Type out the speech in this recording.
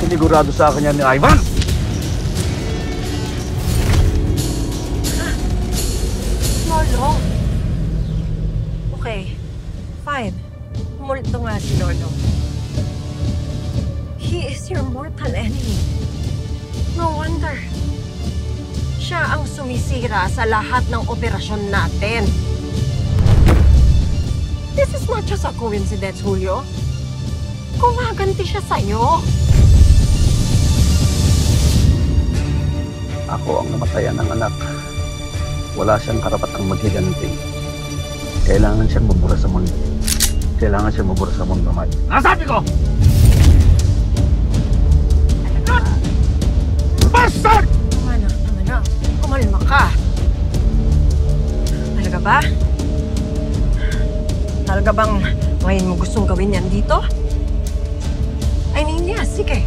Sinigurado sa akin yan ni Ivan! Lolo. Okay, fine. Multo nga si Lolo. He is your mortal enemy. No wonder. Siya ang sumisira sa lahat ng operasyon natin. This is not just a coincidence, Julio. Kumaganti siya sa'yo. Ako ang namatayan ng anak. Wala siyang karapatang maghiganti. Kailangan siyang mabura sa mundo. Kailangan siyang mabura sa mundo, Mike. Nasabi ko! Bastard! Tama na. Kumalma ka. Talaga ba? Talaga bang ngayon mo gustong gawin yan dito? I mean, yes, sige.